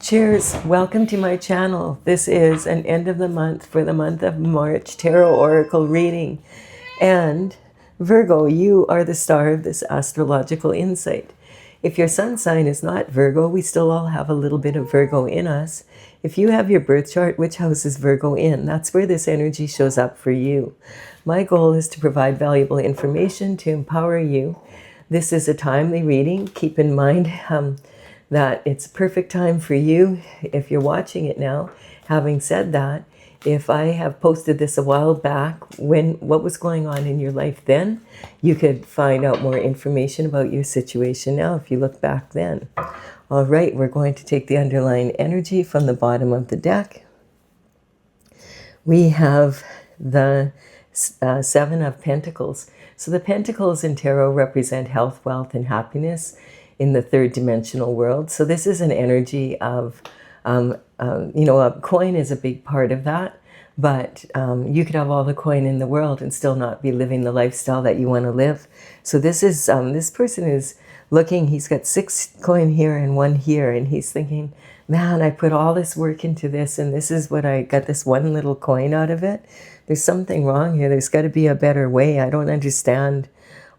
Cheers, welcome to my channel. This is an end of the month for the month of March tarot oracle reading. And Virgo, you are the star of this astrological insight. If your sun sign is not Virgo, we still all have a little bit of Virgo in us. If you have your birth chart, which house is Virgo in? That's where this energy shows up for you. My goal is to provide valuable information to empower you. This is a timely reading. Keep in mind that it's a perfect time for you if you're watching it now. Having said that, if I have posted this a while back, what was going on in your life then, you could find out more information about your situation now if you look back then. All right, we're going to take the underlying energy from the bottom of the deck. We have the Seven of Pentacles. So the Pentacles in tarot represent health, wealth, and happiness in the third dimensional world. So this is an energy of, a coin is a big part of that, but you could have all the coin in the world and still not be living the lifestyle that you want to live. So this is, this person is looking, he's got 6 coin here and 1 here, and he's thinking, man, I put all this work into this, and this is what I got, this 1 little coin out of it. There's something wrong here. There's got to be a better way. I don't understand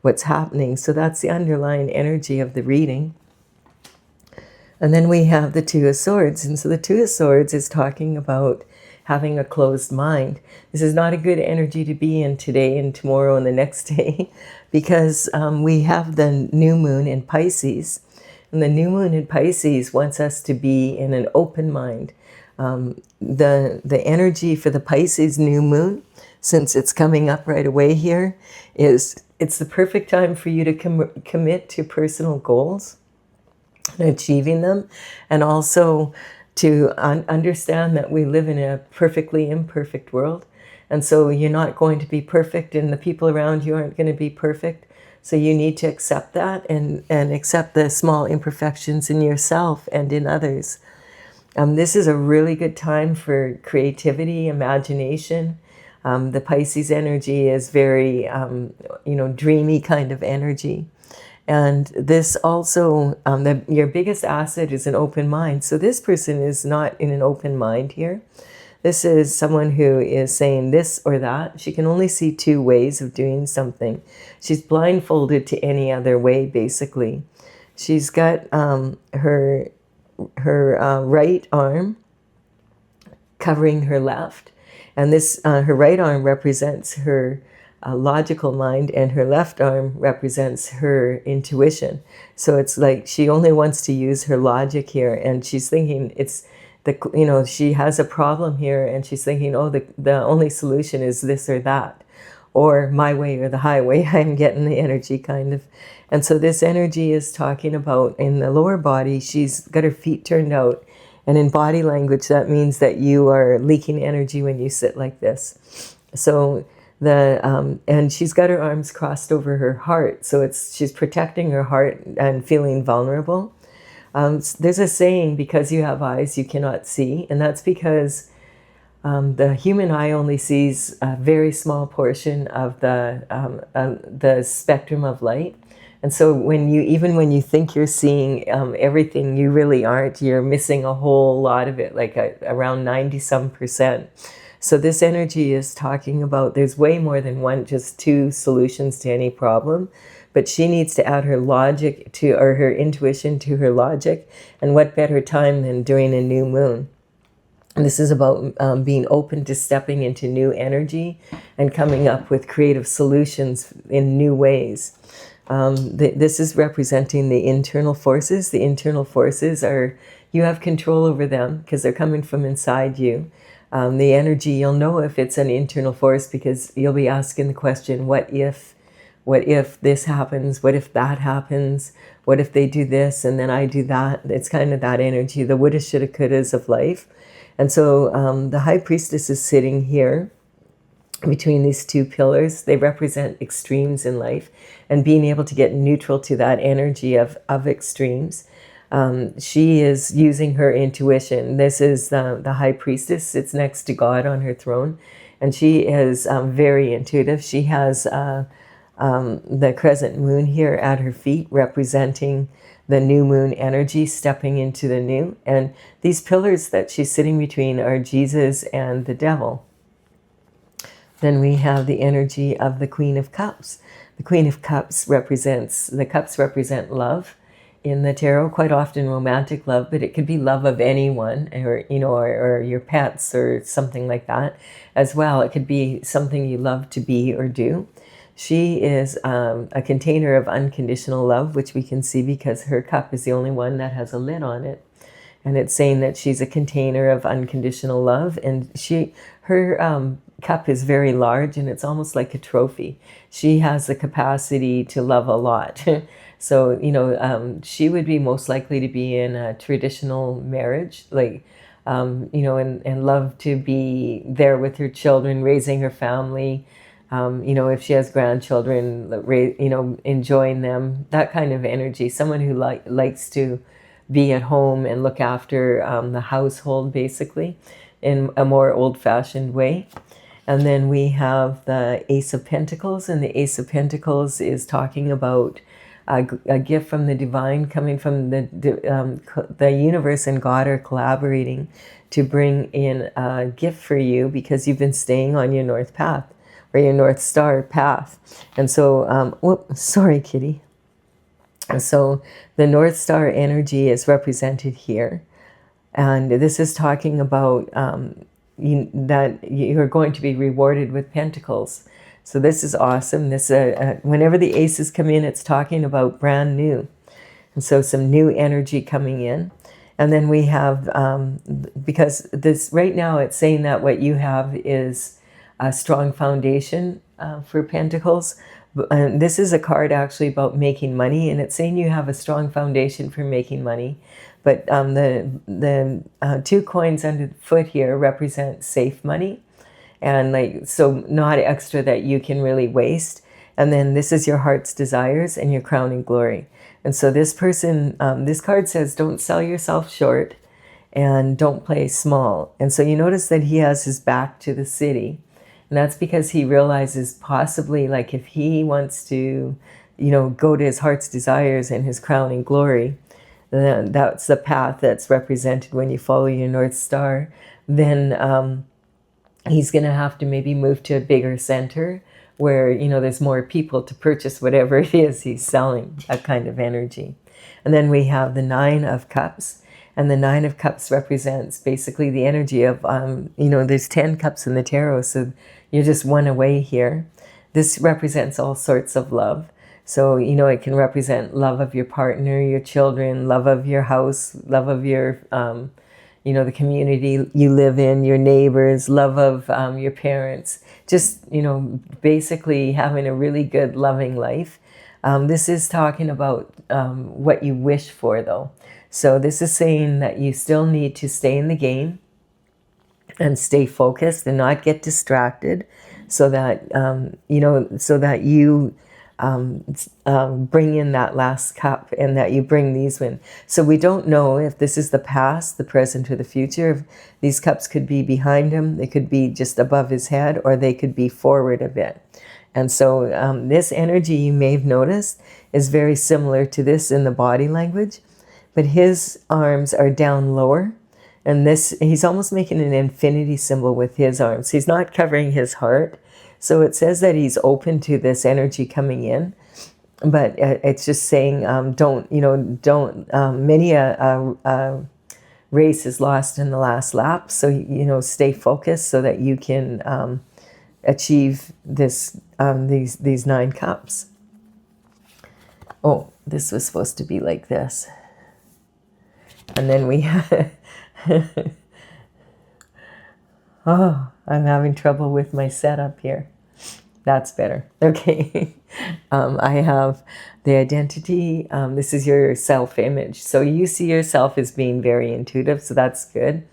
what's happening. So that's the underlying energy of the reading. And then we have the Two of Swords. And so the Two of Swords is talking about having a closed mind. This is not a good energy to be in today and tomorrow and the next day, because we have the new moon in Pisces. And the new moon in Pisces wants us to be in an open mind. The energy for the Pisces new moon, since it's coming up right away here, is it's the perfect time for you to commit to personal goals and achieving them, and also to understand that we live in a perfectly imperfect world. And so you're not going to be perfect, and the people around you aren't going to be perfect. So you need to accept that and accept the small imperfections in yourself and in others. This is a really good time for creativity, imagination. The Pisces energy is very, dreamy kind of energy. And this also, your biggest asset is an open mind. So this person is not in an open mind here. This is someone who is saying this or that. She can only see 2 ways of doing something. She's blindfolded to any other way, basically. She's got her right arm covering her left. And this, her right arm represents her logical mind, and her left arm represents her intuition. So it's like she only wants to use her logic here, and she's thinking she has a problem here, and she's thinking, oh, the only solution is this or that, or my way or the highway. I'm getting the energy kind of. And so this energy is talking about in the lower body, she's got her feet turned out. And in body language, that means that you are leaking energy when you sit like this. So and she's got her arms crossed over her heart. So she's protecting her heart and feeling vulnerable. There's a saying, because you have eyes, you cannot see. And that's because the human eye only sees a very small portion of the spectrum of light. And so even when you think you're seeing everything, you really aren't. You're missing a whole lot of it, like around 90-some%. So this energy is talking about there's way more than just 2 solutions to any problem. But she needs to add her logic or her intuition to her logic. And what better time than during a new moon? And this is about being open to stepping into new energy and coming up with creative solutions in new ways. This is representing the internal forces. The internal forces you have control over them because they're coming from inside you. The energy, you'll know if it's an internal force because you'll be asking the question, what if this happens? What if that happens? What if they do this and then I do that? It's kind of that energy, the woulda, shoulda, couldas of life. And so the High Priestess is sitting here between these 2 pillars. They represent extremes in life, and being able to get neutral to that energy of extremes. She is using her intuition. This is the High Priestess, sits next to God on her throne, and she is very intuitive. She has the crescent moon here at her feet, representing the new moon energy stepping into the new. And these pillars that she's sitting between are Jesus and the devil. Then we have the energy of the Queen of Cups. The Queen of Cups the cups represent love in the tarot, quite often romantic love, but it could be love of anyone, or, you know, or your pets or something like that as well. It could be something you love to be or do. She is a container of unconditional love, which we can see because her cup is the only one that has a lid on it. And it's saying that she's a container of unconditional love, and her cup is very large, and it's almost like a trophy. She has the capacity to love a lot. So, you know, she would be most likely to be in a traditional marriage, like, you know, and love to be there with her children, raising her family. You know, if she has grandchildren, you know, enjoying them, that kind of energy. Someone who likes to be at home and look after the household, basically, in a more old-fashioned way. And then we have the Ace of Pentacles, and the Ace of Pentacles is talking about a gift from the divine, coming from the universe and God are collaborating to bring in a gift for you because you've been staying on your north path, or your North Star path. And so, whoops, sorry, kitty. So the North Star energy is represented here. And this is talking about that you're going to be rewarded with pentacles. So this is awesome. This whenever the aces come in, it's talking about brand new. And so some new energy coming in. And then we have, because this right now it's saying that what you have is a strong foundation for pentacles. And this is a card actually about making money, and it's saying you have a strong foundation for making money. But the two coins underfoot here represent safe money, and like, so not extra that you can really waste. And then this is your heart's desires and your crowning glory. And so this person, this card says, don't sell yourself short and don't play small. And so you notice that he has his back to the city. And that's because he realizes possibly, like, if he wants to, you know, go to his heart's desires and his crowning glory, then that's the path that's represented when you follow your North Star. Then he's going to have to maybe move to a bigger center where, you know, there's more people to purchase whatever it is he's selling, that kind of energy. And then we have the Nine of Cups. And the Nine of Cups represents basically the energy of, you know, there's 10 cups in the tarot, so you're just one away here. This represents all sorts of love. So, you know, it can represent love of your partner, your children, love of your house, love of your, you know, the community you live in, your neighbors, love of your parents. Just, you know, basically having a really good, loving life. This is talking about what you wish for, though. So this is saying that you still need to stay in the game and stay focused and not get distracted, so that, you know, so that you bring in that last cup and that you bring these in. So we don't know if this is the past, the present, or the future. These cups could be behind him, they could be just above his head, or they could be forward a bit. And so this energy, you may have noticed, is very similar to this in the body language. But his arms are down lower, and this, he's almost making an infinity symbol with his arms. He's not covering his heart. So it says that he's open to this energy coming in, but it's just saying, don't, you know, don't, many a race is lost in the last lap. So, you know, stay focused so that you can achieve this, these 9 cups. Oh, this was supposed to be like this. And then we have, oh, I'm having trouble with my setup here. That's better. Okay. I have the identity. This is your self-image. So you see yourself as being very intuitive, so that's good.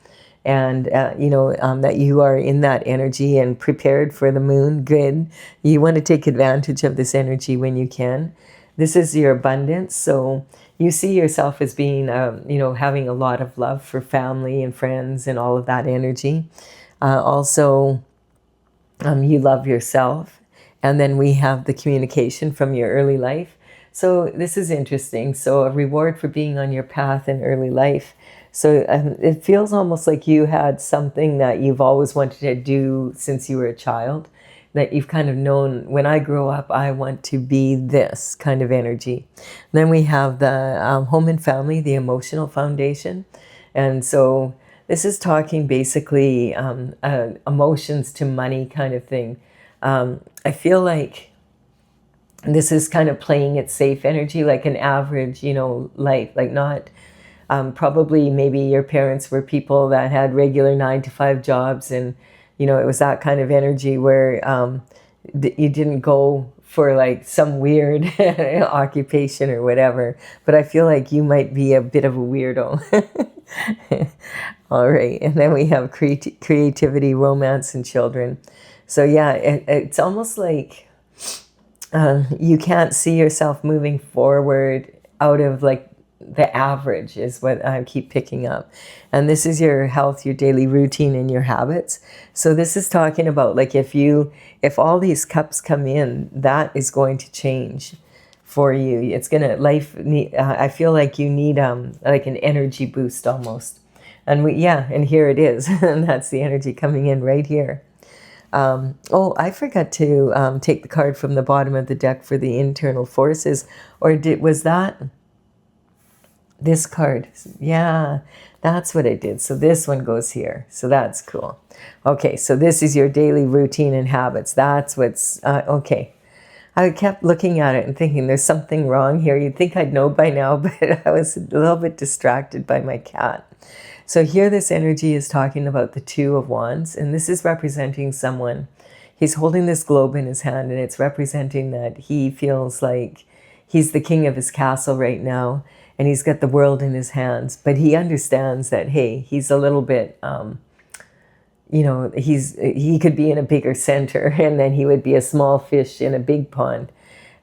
And, you know, that you are in that energy and prepared for the moon, good. You want to take advantage of this energy when you can. This is your abundance, so you see yourself as being, you know, having a lot of love for family and friends and all of that energy. Also, you love yourself, And then we have the communication from your early life. So this is interesting. So a reward for being on your path in early life. So it feels almost like you had something that you've always wanted to do since you were a child, that you've kind of known, when I grow up, I want to be this kind of energy. Then we have the home and family, the emotional foundation. And so this is talking basically emotions to money kind of thing. I feel like this is kind of playing it safe energy, like an average, life, like not probably maybe your parents were people that had regular 9-to-5 jobs, and it was that kind of energy where you didn't go for like some weird occupation or whatever. But I feel like you might be a bit of a weirdo. All right, and then we have creativity, romance, and children. So yeah, it's almost like you can't see yourself moving forward out of like the average is what I keep picking up. And this is your health, your daily routine, and your habits. So this is talking about like if all these cups come in, that is going to change for you. It's gonna I feel like you need like an energy boost almost. And and here it is. And that's the energy coming in right here. Oh, I forgot to take the card from the bottom of the deck for the internal forces. Or was that this card? Yeah, that's what I did. So this one goes here. So that's cool. Okay, so this is your daily routine and habits. That's what's, okay. I kept looking at it and thinking there's something wrong here. You'd think I'd know by now, but I was a little bit distracted by my cat. So here this energy is talking about the Two of Wands, and this is representing someone. He's holding this globe in his hand, and it's representing that he feels like he's the king of his castle right now, and he's got the world in his hands. But he understands that, hey, he's a little bit, he could be in a bigger center, and then he would be a small fish in a big pond.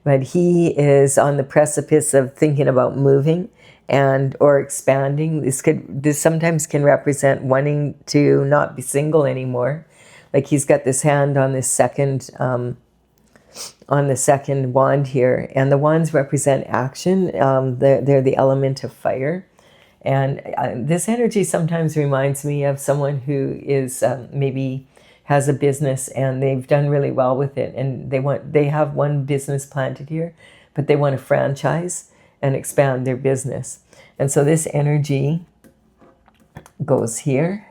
But he is on the precipice of thinking about moving or expanding. This sometimes can represent wanting to not be single anymore. Like he's got this hand on this second wand here, and the wands represent action. They're the element of fire. And this energy sometimes reminds me of someone who is maybe has a business and they've done really well with it, and they have one business planted here, but they want to franchise and expand their business. And so this energy goes here,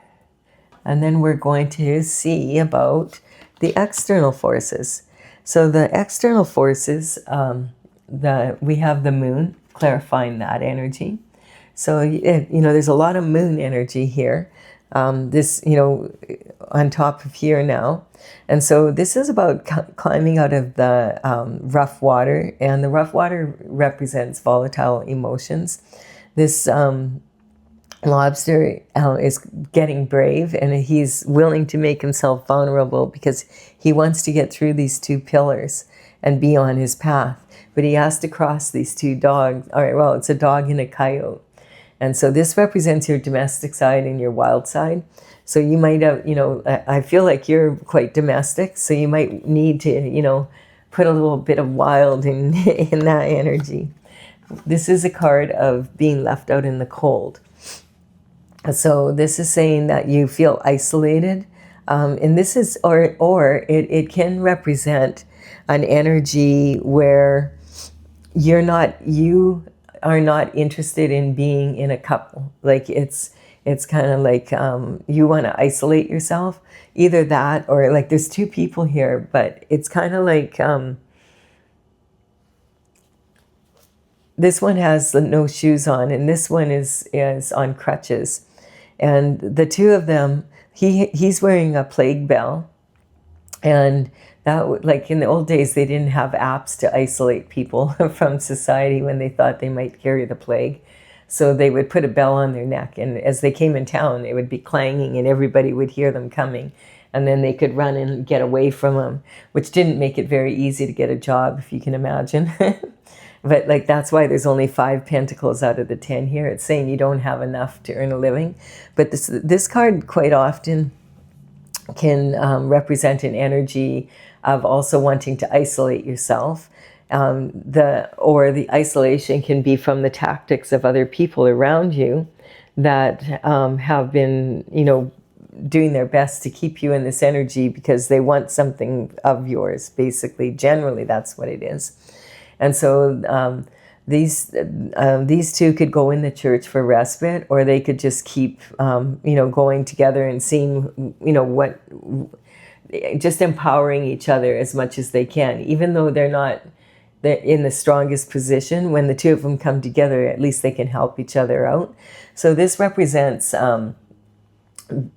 and then we're going to see about the external forces. So the external forces, we have the moon clarifying that energy. So, there's a lot of moon energy here, on top of here now. And so this is about climbing out of the rough water, and the rough water represents volatile emotions. This lobster is getting brave, and he's willing to make himself vulnerable because he wants to get through these two pillars and be on his path. But he has to cross these two dogs. All right, well, it's a dog and a coyote. And so this represents your domestic side and your wild side. So you might have, I feel like you're quite domestic, so you might need to, put a little bit of wild in that energy. This is a card of being left out in the cold. So this is saying that you feel isolated. And this is, or it can represent an energy where you are not interested in being in a couple. Like it's kind of like you want to isolate yourself. Either that, or like there's two people here, but it's kind of like this one has no shoes on, and this one is on crutches. And the two of them, he's wearing a plague bell. And that, like in the old days, they didn't have apps to isolate people from society when they thought they might carry the plague. So they would put a bell on their neck, and as they came in town, it would be clanging and everybody would hear them coming. And then they could run and get away from them, which didn't make it very easy to get a job, if you can imagine. But like that's why there's only 5 pentacles out of the 10 here. It's saying you don't have enough to earn a living. But this card quite often can represent an energy of also wanting to isolate yourself. The isolation can be from the tactics of other people around you that have been, doing their best to keep you in this energy because they want something of yours, basically. Generally, that's what it is. And so these two could go in the church for respite, or they could just keep, going together and seeing, just empowering each other as much as they can, even though they're not in the strongest position. When the two of them come together, at least they can help each other out. So this represents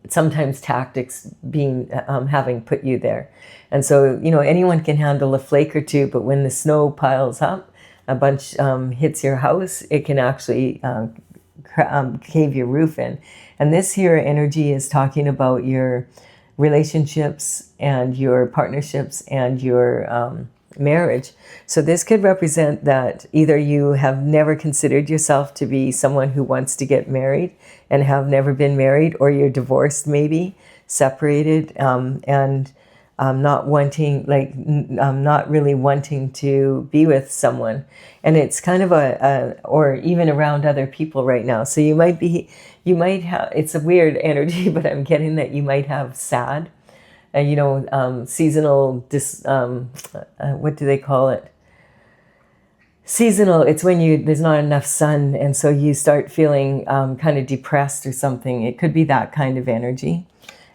sometimes tactics being having put you there. And so, anyone can handle a flake or two, but when the snow piles up, a bunch hits your house, it can actually cave your roof in. And this here energy is talking about your relationships and your partnerships and your marriage. So this could represent that either you have never considered yourself to be someone who wants to get married and have never been married, or you're divorced, maybe separated, and not wanting, not really wanting to be with someone. And it's kind of or even around other people right now. So you might have, it's a weird energy, but I'm getting that you might have sad, seasonal, what do they call it? Seasonal, it's when there's not enough sun, and so you start feeling kind of depressed or something. It could be that kind of energy.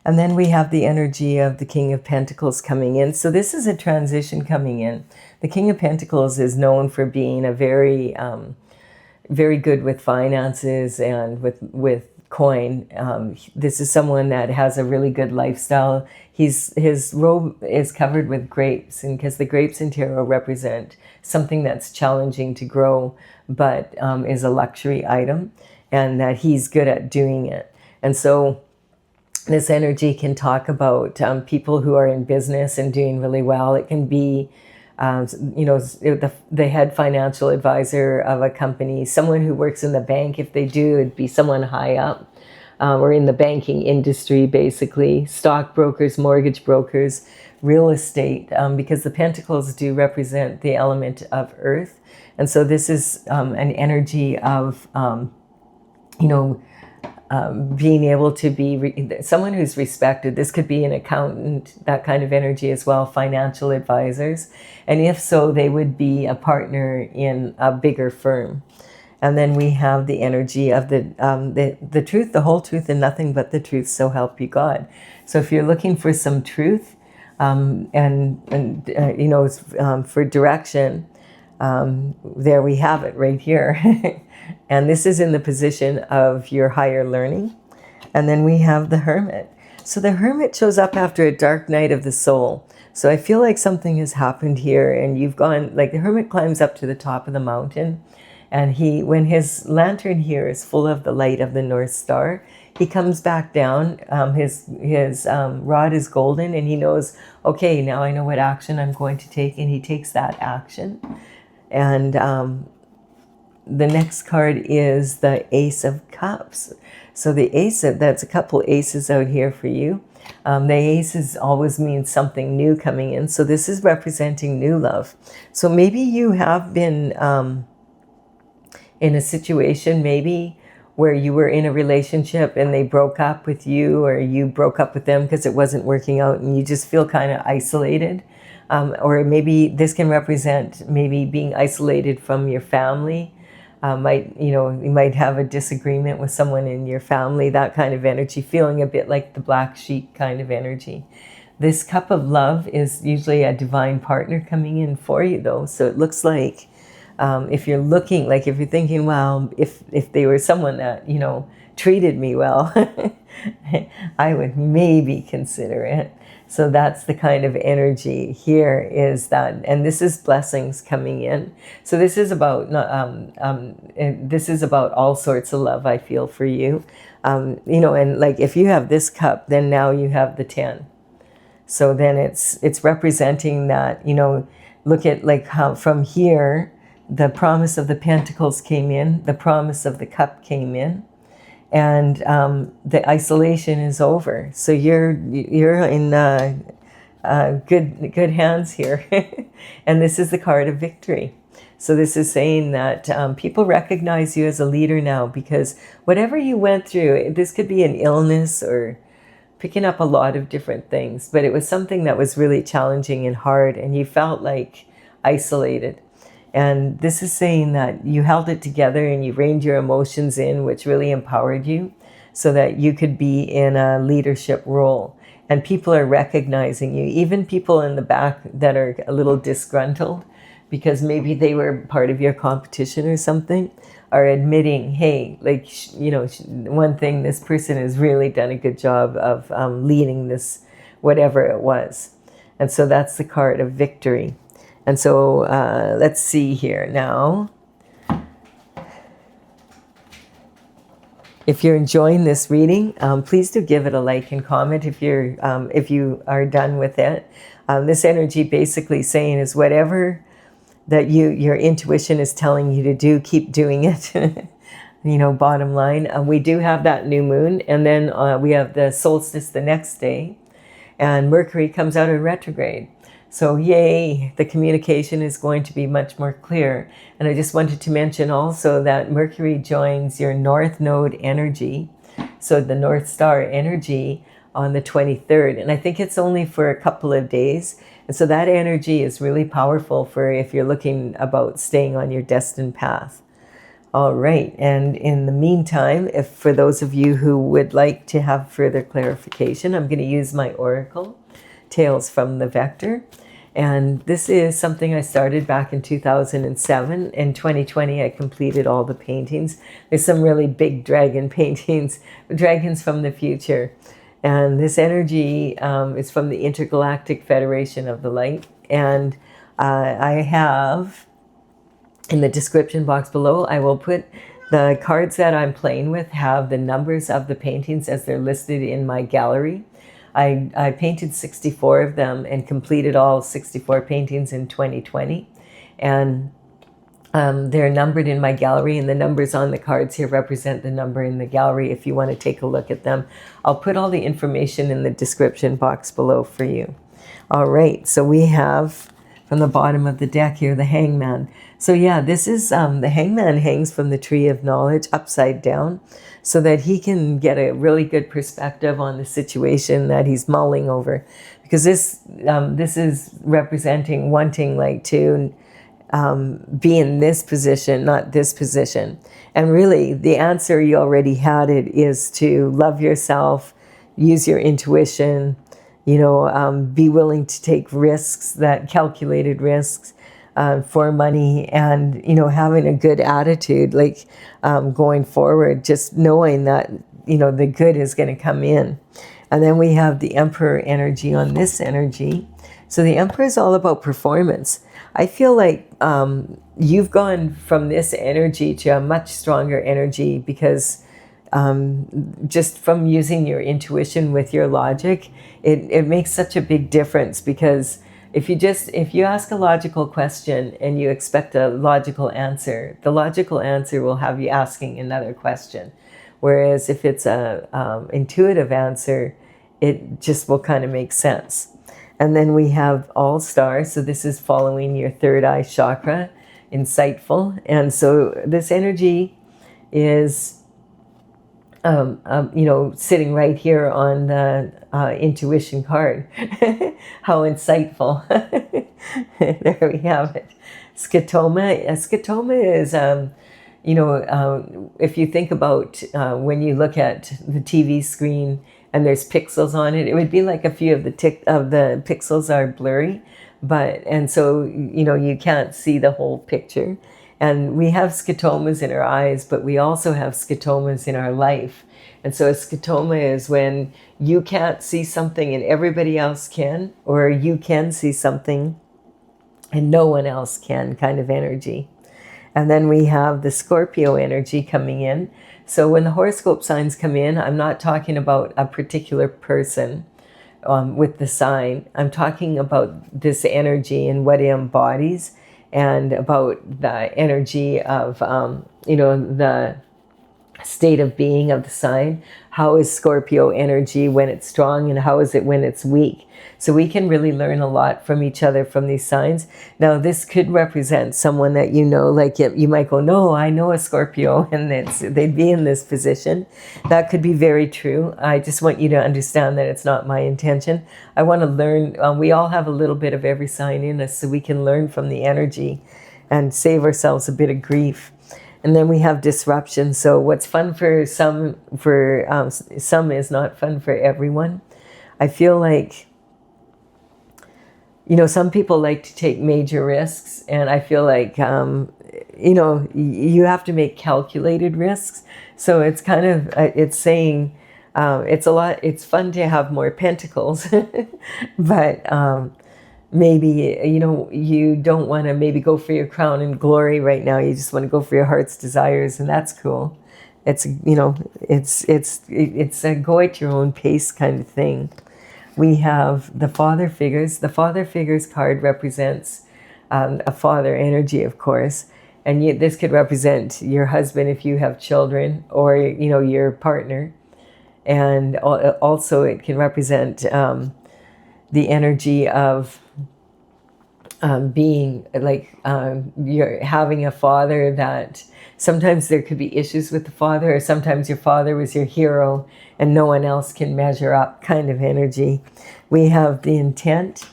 And then we have the energy of the King of Pentacles coming in. So this is a transition coming in. The King of Pentacles is known for being a very, very good with finances and with coin. This is someone that has a really good lifestyle. His robe is covered with grapes, and because the grapes in tarot represent something that's challenging to grow, but is a luxury item, and that he's good at doing it. And so this energy can talk about people who are in business and doing really well. It can be, the head financial advisor of a company, someone who works in the bank. If they do, it'd be someone high up, or in the banking industry, basically. Stockbrokers, mortgage brokers, real estate, because the pentacles do represent the element of earth. And so this is an energy of, being able to be someone who's respected. This could be an accountant, that kind of energy as well, financial advisors. And if so, they would be a partner in a bigger firm. And then we have the energy of the truth, the whole truth, and nothing but the truth, so help you God. So if you're looking for some truth for direction, there we have it right here. And this is in the position of your higher learning. And then we have the Hermit. So the Hermit shows up after a dark night of the soul. So I feel like something has happened here, and you've gone, like the Hermit climbs up to the top of the mountain, and when his lantern here is full of the light of the North Star, he comes back down. His rod is golden, and he knows, okay, now I know what action I'm going to take, and he takes that action. And the next card is the Ace of Cups. So the Ace, that's a couple aces out here for you. The aces always means something new coming in. So this is representing new love. So maybe you have been in a situation maybe where you were in a relationship and they broke up with you, or you broke up with them because it wasn't working out, and you just feel kind of isolated. Or maybe this can represent maybe being isolated from your family. You might have a disagreement with someone in your family, that kind of energy, feeling a bit like the black sheep kind of energy. This cup of love is usually a divine partner coming in for you, though. So it looks like if you're looking, like if you're thinking, well, if they were someone that, treated me well, I would maybe consider it. So that's the kind of energy here, is that, and this is blessings coming in. So this is about all sorts of love, I feel, for you. And like if you have this cup, then now you have the 10. So then it's representing that, look at like how from here the promise of the Pentacles came in, the promise of the cup came in, and the isolation is over. So you're in good hands here. And this is the card of victory. So this is saying that people recognize you as a leader now, because whatever you went through, this could be an illness or picking up a lot of different things, but it was something that was really challenging and hard, and you felt like isolated. And this is saying that you held it together and you reined your emotions in, which really empowered you so that you could be in a leadership role. And people are recognizing you, even people in the back that are a little disgruntled because maybe they were part of your competition or something, are admitting, hey, like, one thing, this person has really done a good job of leading this, whatever it was. And so that's the card of victory. And so let's see here now. If you're enjoying this reading, please do give it a like and comment if you are done with it. This energy basically saying is whatever that your intuition is telling you to do, keep doing it. Bottom line. We do have that new moon, and then we have the solstice the next day, and Mercury comes out of retrograde. So yay, the communication is going to be much more clear. And I just wanted to mention also that Mercury joins your North Node energy, so the North Star energy, on the 23rd. And I think it's only for a couple of days. And so that energy is really powerful for if you're looking about staying on your destined path. All right. And in the meantime, if for those of you who would like to have further clarification, I'm going to use my oracle, Tales from the Vector. And this is something I started back in 2007. In 2020, I completed all the paintings. There's some really big dragon paintings, dragons from the future. And this energy is from the Intergalactic Federation of the Light. And I have, in the description box below, I will put the cards that I'm playing with, have the numbers of the paintings as they're listed in my gallery. I painted 64 of them and completed all 64 paintings in 2020. And they're numbered in my gallery, and the numbers on the cards here represent the number in the gallery if you want to take a look at them. I'll put all the information in the description box below for you. All right, so we have from the bottom of the deck here the Hangman. So yeah, this is the Hangman hangs from the Tree of Knowledge upside down, so that he can get a really good perspective on the situation that he's mulling over. Because this is representing wanting like to be in this position, not this position. And really, the answer, you already had it, is to love yourself, use your intuition, be willing to take risks, that calculated risks, for money, and having a good attitude, like going forward, just knowing that the good is going to come in. And then we have the Emperor energy on this energy. So the Emperor is all about performance. I feel like you've gone from this energy to a much stronger energy because just from using your intuition with your logic, it makes such a big difference. Because if you ask a logical question and you expect a logical answer, the logical answer will have you asking another question. Whereas if it's a intuitive answer, it just will kind of make sense. And then we have All Star. So this is following your third eye chakra, insightful. And so this energy is sitting right here on the intuition card. How insightful. There we have it. Scotoma. Scotoma is, if you think about when you look at the TV screen and there's pixels on it, it would be like a few of the pixels are blurry, and so you can't see the whole picture. And we have scotomas in our eyes, but we also have scotomas in our life. And so a scotoma is when you can't see something and everybody else can, or you can see something and no one else can, kind of energy. And then we have the Scorpio energy coming in. So when the horoscope signs come in, I'm not talking about a particular person with the sign. I'm talking about this energy and what it embodies, and about the energy of, state of being of the sign. How is Scorpio energy when it's strong, and how is it when it's weak? So we can really learn a lot from each other from these signs. Now, this could represent someone that you know, like you might go, no, I know a Scorpio, and they'd be in this position. That could be very true. I just want you to understand that it's not my intention. I want to learn. We all have a little bit of every sign in us, so we can learn from the energy and save ourselves a bit of grief. And then we have disruption. So what's fun for some is not fun for everyone. I feel like, you know, some people like to take major risks, and I feel like, you know, you have to make calculated risks. So it's kind of, it's saying, it's fun to have more pentacles, but maybe, you know, you don't want to maybe go for your crown and glory right now. You just want to go for your heart's desires, and that's cool. It's, you know, it's a go at your own pace kind of thing. We have the father figures. The father figures card represents a father energy, of course. And this could represent your husband if you have children, or, you know, your partner. And also it can represent the energy of being like, you're having a father that sometimes there could be issues with the father, or sometimes your father was your hero and no one else can measure up kind of energy. We have the intent.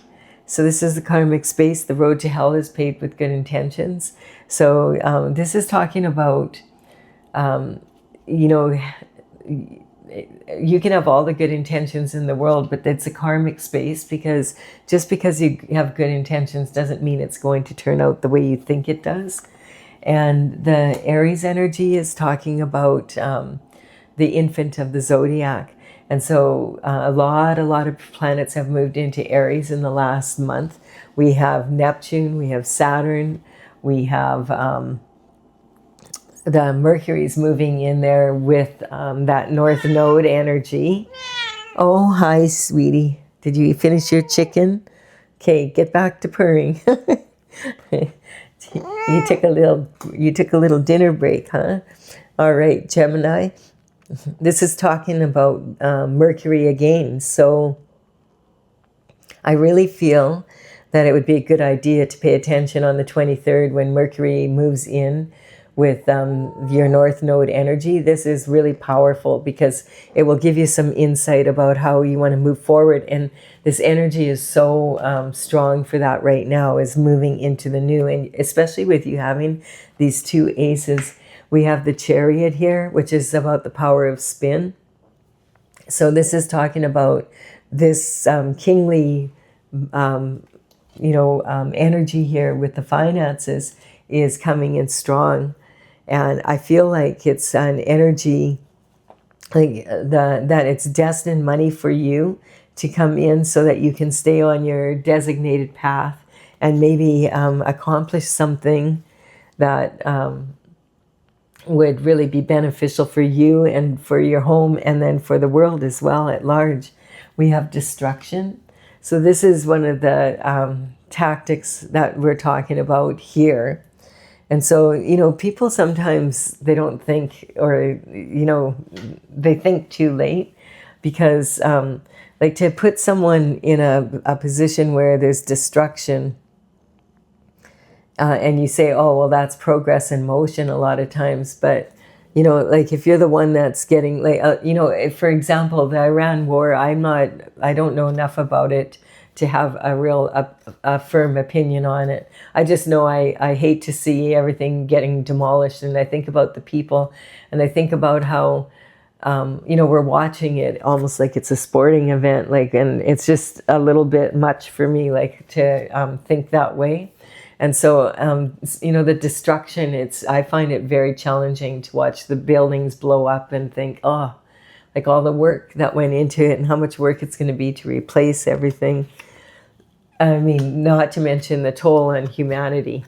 So this is the karmic space. The road to hell is paved with good intentions. So this is talking about, you know, you can have all the good intentions in the world, but it's a karmic space, because just because you have good intentions doesn't mean it's going to turn out the way you think it does. And the Aries energy is talking about the infant of the zodiac. And so a lot of planets have moved into Aries in the last month. We have Neptune, we have Saturn, we have the Mercury's moving in there with that North Node energy. Oh, hi, sweetie. Did you finish your chicken? Okay, get back to purring. You took a little dinner break, huh? All right, Gemini. This is talking about Mercury again. So I really feel that it would be a good idea to pay attention on the 23rd when Mercury moves in with your North Node energy. This is really powerful because it will give you some insight about how you want to move forward. And this energy is so strong for that right now, is moving into the new. And especially with you having these two aces, we have the Chariot here, which is about the power of spin. So this is talking about this kingly, energy here with the finances is coming in strong. And I feel like it's an energy like that it's destined money for you to come in so that you can stay on your designated path and maybe accomplish something that would really be beneficial for you and for your home, and then for the world as well at large. We have destruction. So this is one of the tactics that we're talking about here. And so, you know, people sometimes, they don't think, or, you know, they think too late, because like to put someone in a position where there's destruction, and you say, oh, well, that's progress in motion a lot of times. But, you know, like if you're the one that's getting, like, for example, the Iran war, I don't know enough about it to have a firm opinion on it. I just know I hate to see everything getting demolished. And I think about the people, and I think about how, we're watching it almost like it's a sporting event. Like, and it's just a little bit much for me, like to think that way. And so, the destruction, I find it very challenging to watch the buildings blow up and think, oh, like all the work that went into it and how much work it's going to be to replace everything. I mean, not to mention the toll on humanity,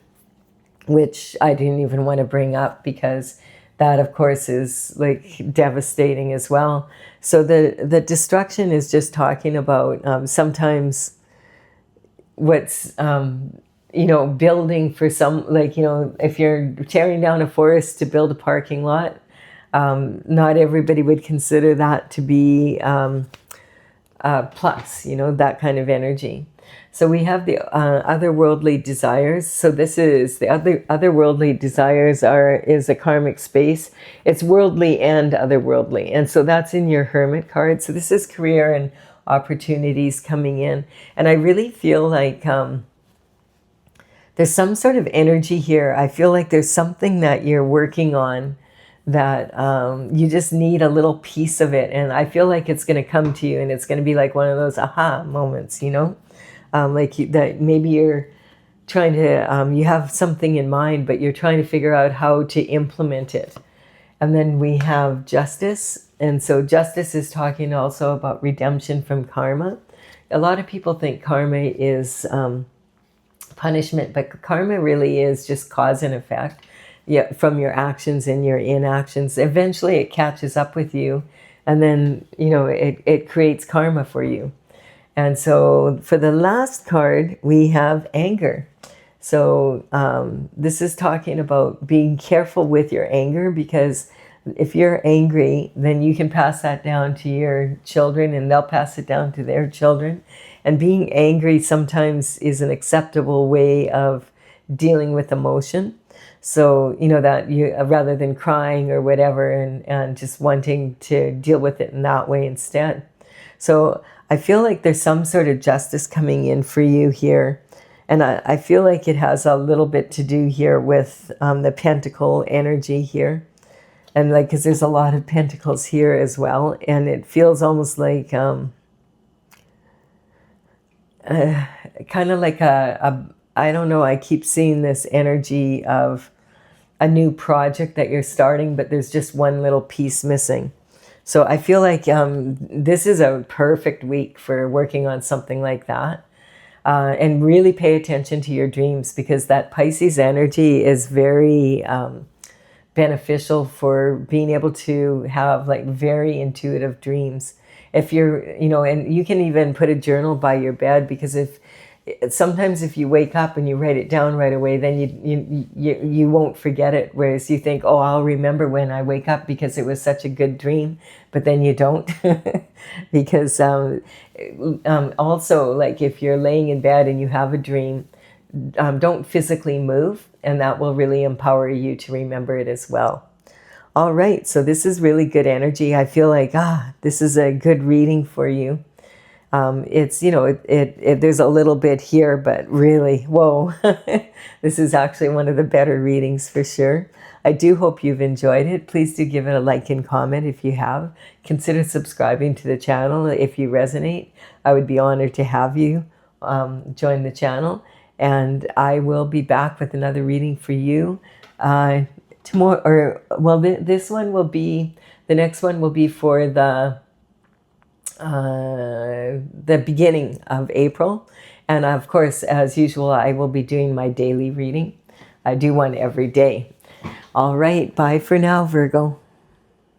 which I didn't even want to bring up, because that, of course, is like devastating as well. So the destruction is just talking about sometimes what's, building for some, like, if you're tearing down a forest to build a parking lot, Not everybody would consider that to be plus, that kind of energy. So we have the otherworldly desires. So this is the otherworldly desires is a karmic space. It's worldly and otherworldly, and so that's in your Hermit card. So this is career and opportunities coming in, and I really feel like there's some sort of energy here. I feel like there's something that you're working on that you just need a little piece of it, and I feel like it's going to come to you, and it's going to be like one of those aha moments, that maybe you're trying to, you have something in mind, but you're trying to figure out how to implement it. And then we have justice. And so justice is talking also about redemption from karma. A lot of people think karma is punishment, but karma really is just cause and effect. Yeah, from your actions and your inactions. Eventually it catches up with you, and then, it creates karma for you. And so for the last card, we have anger. So this is talking about being careful with your anger, because if you're angry, then you can pass that down to your children, and they'll pass it down to their children. And being angry sometimes is an acceptable way of dealing with emotion. So, that you, rather than crying or whatever, and just wanting to deal with it in that way instead. So I feel like there's some sort of justice coming in for you here. And I feel like it has a little bit to do here with the pentacle energy here. And because there's a lot of pentacles here as well. And it feels almost like kind of like I don't know, I keep seeing this energy of a new project that you're starting, but there's just one little piece missing. So I feel like this is a perfect week for working on something like that. And really pay attention to your dreams, because that Pisces energy is very beneficial for being able to have very intuitive dreams. If you're, and you can even put a journal by your bed, because sometimes if you wake up and you write it down right away, then you won't forget it. Whereas you think, oh, I'll remember when I wake up because it was such a good dream, but then you don't. Because also, if you're laying in bed and you have a dream, don't physically move, and that will really empower you to remember it as well. All right, so this is really good energy. I feel like, this is a good reading for you. It's, there's a little bit here, but really, whoa, this is actually one of the better readings for sure. I do hope you've enjoyed it. Please do give it a like and comment if you have. Consider subscribing to the channel if you resonate. I would be honored to have you join the channel. And I will be back with another reading for you tomorrow. This one will be, the next one will be for the beginning of April. And of course, as usual, I will be doing my daily reading. I do one every day. All right, bye for now, Virgo.